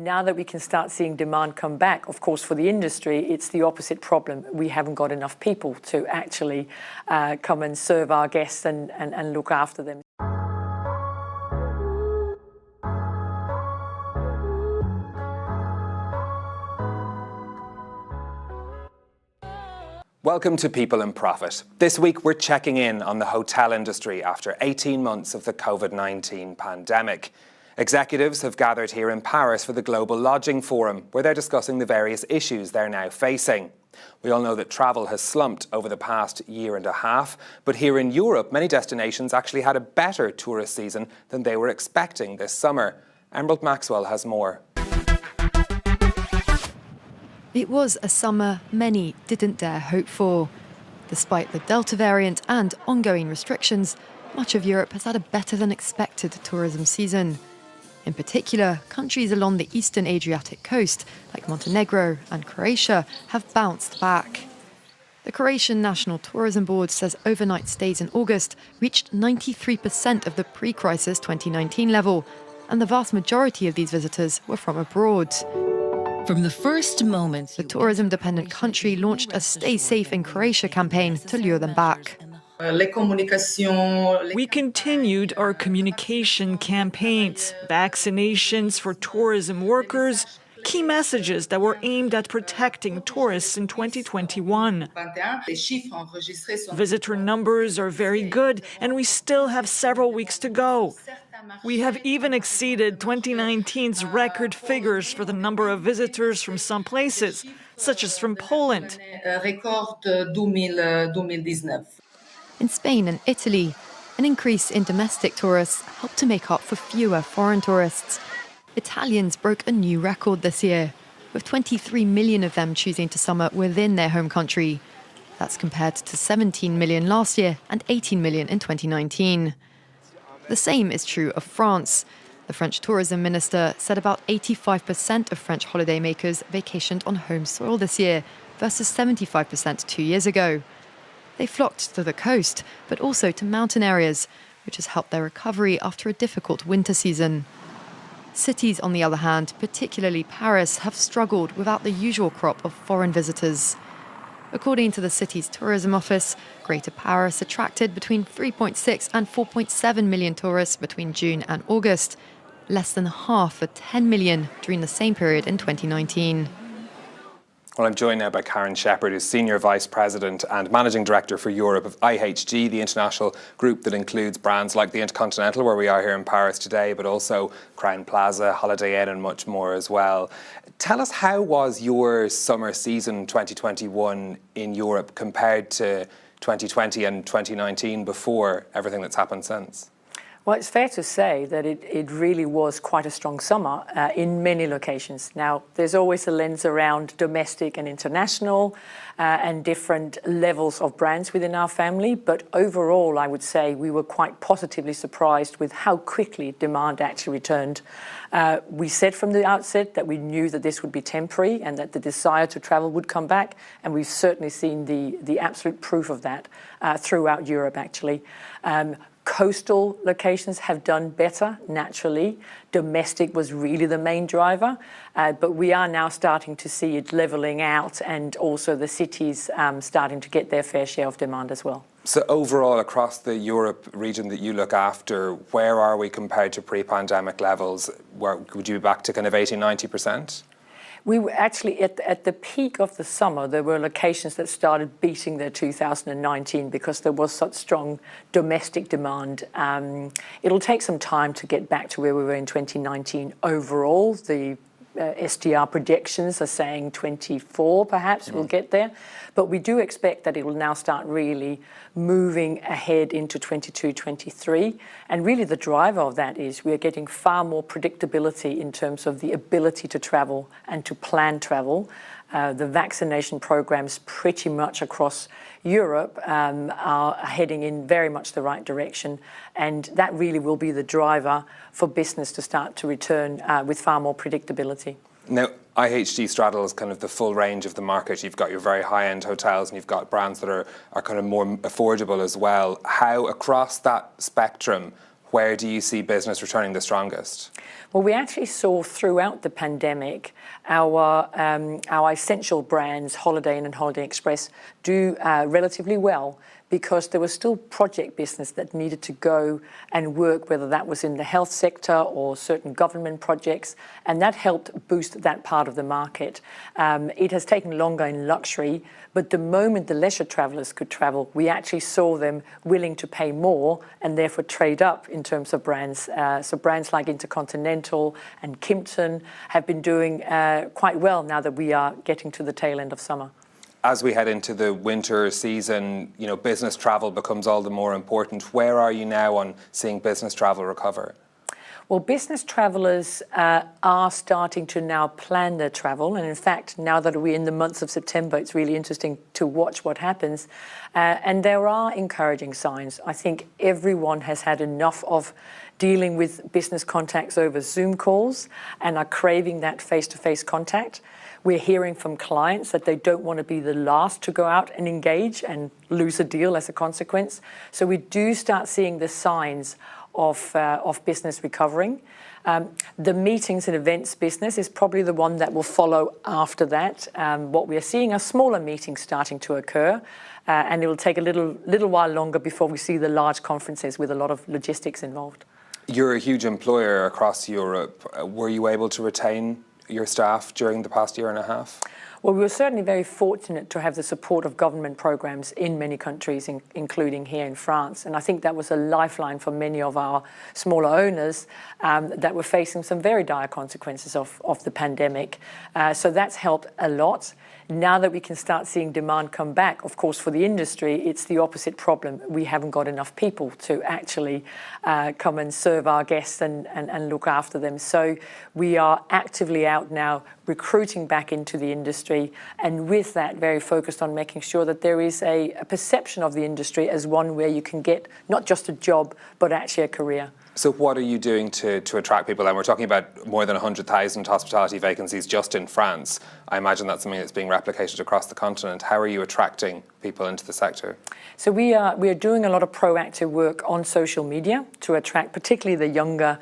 now that we can start seeing demand come back, of course, for the industry, it's the opposite problem. We haven't got enough people to actually come and serve our guests and look after them. Welcome to People in Profit. This week we're checking in on the hotel industry after 18 months of the COVID-19 pandemic. Executives have gathered here in Paris for the Global Lodging Forum, where they're discussing the various issues they're now facing. We all know that travel has slumped over the past year and a half, but here in Europe, many destinations actually had a better tourist season than they were expecting this summer. Emerald Maxwell has more. It was a summer many didn't dare hope for. Despite the Delta variant and ongoing restrictions, much of Europe has had a better than expected tourism season. In particular, countries along the eastern Adriatic coast, like Montenegro and Croatia, have bounced back. The Croatian National Tourism Board says overnight stays in August reached 93% of the pre-crisis 2019 level, and the vast majority of these visitors were from abroad. From the first moment, the tourism-dependent country launched a Stay Safe in Croatia campaign to lure them back. We continued our communication campaigns, vaccinations for tourism workers, key messages that were aimed at protecting tourists in 2021. Visitor numbers are very good, and we still have several weeks to go. We have even exceeded 2019's record figures for the number of visitors from some places, such as from Poland. In Spain and Italy, an increase in domestic tourists helped to make up for fewer foreign tourists. Italians broke a new record this year, with 23 million of them choosing to summer within their home country. That's compared to 17 million last year and 18 million in 2019. The same is true of France. The French tourism minister said about 85% of French holidaymakers vacationed on home soil this year, versus 75% 2 years ago. They flocked to the coast, but also to mountain areas, which has helped their recovery after a difficult winter season. Cities, on the other hand, particularly Paris, have struggled without the usual crop of foreign visitors. According to the city's tourism office, Greater Paris attracted between 3.6 and 4.7 million tourists between June and August, less than half the 10 million during the same period in 2019. Well, I'm joined now by Karin Sheppard, who's Senior Vice President and Managing Director for Europe of IHG, the international group that includes brands like the InterContinental, where we are here in Paris today, but also Crowne Plaza, Holiday Inn and much more as well. Tell us, how was your summer season 2021 in Europe compared to 2020 and 2019 before everything that's happened since? Well, it's fair to say that it really was quite a strong summer in many locations. Now, there's always a lens around domestic and international and different levels of brands within our family. But overall, I would say we were quite positively surprised with how quickly demand actually returned. We said from the outset that we knew that this would be temporary and that the desire to travel would come back. And we've certainly seen the absolute proof of that throughout Europe, actually. Coastal locations have done better, naturally. Domestic was really the main driver, but we are now starting to see it levelling out and also the cities starting to get their fair share of demand as well. So overall, across the Europe region that you look after, where are we compared to pre-pandemic levels? Would you be back to kind of 80–90%? We were actually, at the peak of the summer, there were locations that started beating their 2019 because there was such strong domestic demand. It'll take some time to get back to where we were in 2019 overall. The STR projections are saying 24 perhaps we'll get there. But we do expect that it will now start really moving ahead into 22, 23. And really the driver of that is we are getting far more predictability in terms of the ability to travel and to plan travel. The vaccination programs pretty much across Europe are heading in very much the right direction. And that really will be the driver for business to start to return with far more predictability. Now, IHG straddles kind of the full range of the market. You've got your very high-end hotels and you've got brands that are kind of more affordable as well. How, across that spectrum, Where do you see business returning the strongest? Well, we actually saw throughout the pandemic our essential brands, Holiday Inn and Holiday Express, do relatively well, because there was still project business that needed to go and work, whether that was in the health sector or certain government projects, and that helped boost that part of the market. It has taken longer in luxury, but the moment the leisure travellers could travel, we actually saw them willing to pay more and therefore trade up in terms of brands. So brands like InterContinental and Kimpton have been doing quite well now that we are getting to the tail end of summer. As we head into the winter season, business travel becomes all the more important. Where are you now on seeing business travel recover? Well, business travellers are starting to now plan their travel. And in fact, now that we're in the months of September, it's really interesting to watch what happens. And there are encouraging signs. I think everyone has had enough of dealing with business contacts over Zoom calls and are craving that face-to-face contact. We're hearing from clients that they don't want to be the last to go out and engage and lose a deal as a consequence. So we do start seeing the signs of business recovering. The meetings and events business is probably the one that will follow after that. What we are seeing are smaller meetings starting to occur, and it will take a little while longer before we see the large conferences with a lot of logistics involved. You're a huge employer across Europe. Were you able to retain your staff during the past year and a half? Well, we were certainly very fortunate to have the support of government programs in many countries, including here in France. And I think that was a lifeline for many of our smaller owners that were facing some very dire consequences of the pandemic. So that's helped a lot. Now that we can start seeing demand come back, of course, for the industry, it's the opposite problem. We haven't got enough people to actually come and serve our guests and look after them. So we are actively out now recruiting back into the industry, and with that very focused on making sure that there is a perception of the industry as one where you can get not just a job, but actually a career. So what are you doing to attract people? And we're talking about more than 100,000 hospitality vacancies just in France. I imagine that's something that's being replicated across the continent. How are you attracting people into the sector? So we are doing a lot of proactive work on social media to attract particularly the younger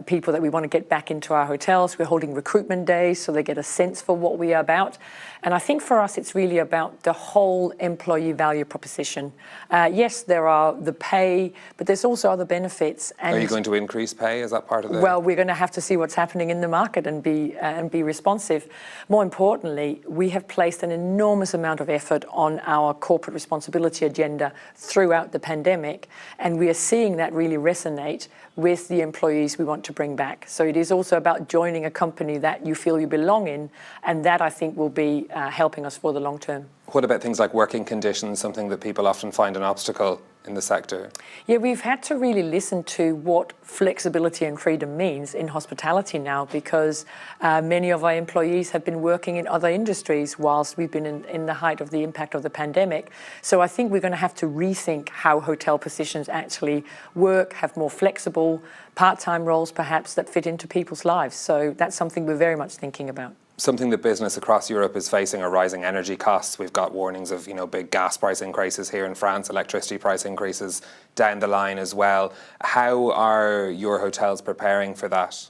people that we want to get back into our hotels. We're holding recruitment days so they get a sense for what we are about. And I think for us, it's really about the whole employee value proposition. Yes, there are the pay, but there's also other benefits. And are you going to increase pay? Is that part of it? Well, we're going to have to see what's happening in the market and be responsive. More importantly, we have placed an enormous amount of effort on our corporate responsibility agenda throughout the pandemic, and we are seeing that really resonate with the employees we want to bring back. So it is also about joining a company that you feel you belong in, and that I think will be helping us for the long term. What about things like working conditions, something that people often find an obstacle in the sector? Yeah, we've had to really listen to what flexibility and freedom means in hospitality now, because many of our employees have been working in other industries whilst we've been in the height of the impact of the pandemic. So I think we're going to have to rethink how hotel positions actually work, have more flexible part-time roles perhaps that fit into people's lives. So that's something we're very much thinking about. Something that business across Europe is facing are rising energy costs. We've got warnings of, big gas price increases here in France, electricity price increases down the line as well. How are your hotels preparing for that?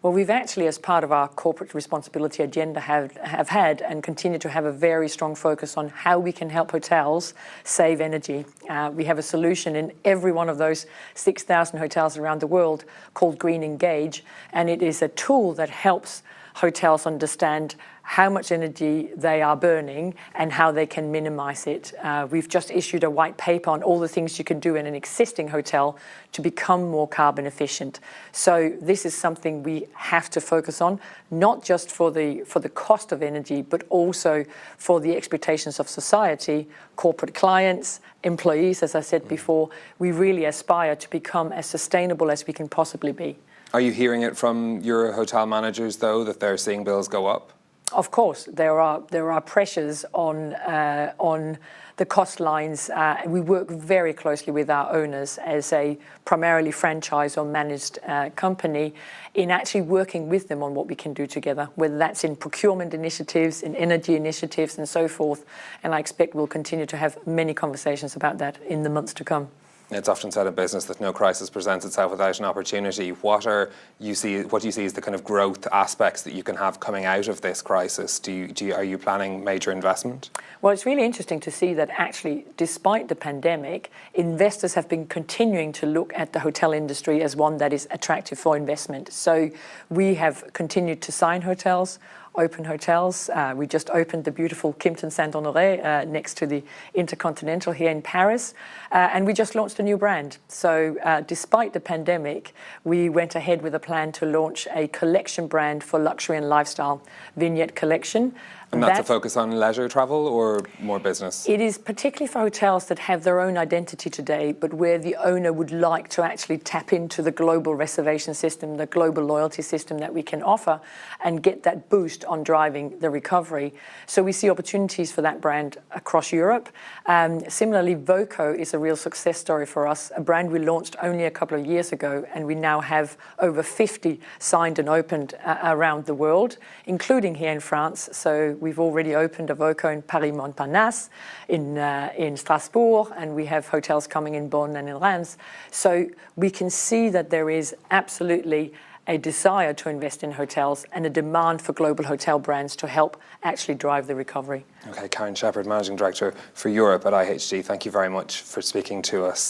Well, we've actually, as part of our corporate responsibility agenda, have had and continue to have a very strong focus on how we can help hotels save energy. We have a solution in every one of those 6,000 hotels around the world called Green Engage, and it is a tool that helps hotels understand how much energy they are burning and how they can minimize it. We've just issued a white paper on all the things you can do in an existing hotel to become more carbon efficient. So this is something we have to focus on, not just for the cost of energy, but also for the expectations of society, corporate clients, employees, as I said before. We really aspire to become as sustainable as we can possibly be. Are you hearing it from your hotel managers, though, that they're seeing bills go up? Of course, there are pressures on the cost lines. We work very closely with our owners as a primarily franchise or managed company in actually working with them on what we can do together, whether that's in procurement initiatives, in energy initiatives and so forth. And I expect we'll continue to have many conversations about that in the months to come. It's often said in business that no crisis presents itself without an opportunity. What do you see as the kind of growth aspects that you can have coming out of this crisis? Are you planning major investment? Well, it's really interesting to see that actually, despite the pandemic, investors have been continuing to look at the hotel industry as one that is attractive for investment. So we have continued to sign hotels, open hotels. We just opened the beautiful Kimpton Saint-Honoré next to the InterContinental here in Paris. And we just launched a new brand. So despite the pandemic, we went ahead with a plan to launch a collection brand for luxury and lifestyle, Vignette Collection. And that's a focus on leisure travel or more business? It is particularly for hotels that have their own identity today, but where the owner would like to actually tap into the global reservation system, the global loyalty system that we can offer, and get that boost on driving the recovery. So we see opportunities for that brand across Europe. Similarly, Voco is a real success story for us, a brand we launched only a couple of years ago, and we now have over 50 signed and opened around the world, including here in France. So we've already opened a Voco in Paris Montparnasse, in Strasbourg, and we have hotels coming in Bonn and in Reims. So we can see that there is absolutely a desire to invest in hotels and a demand for global hotel brands to help actually drive the recovery. Okay, Karin Sheppard, Managing Director for Europe at IHG, thank you very much for speaking to us.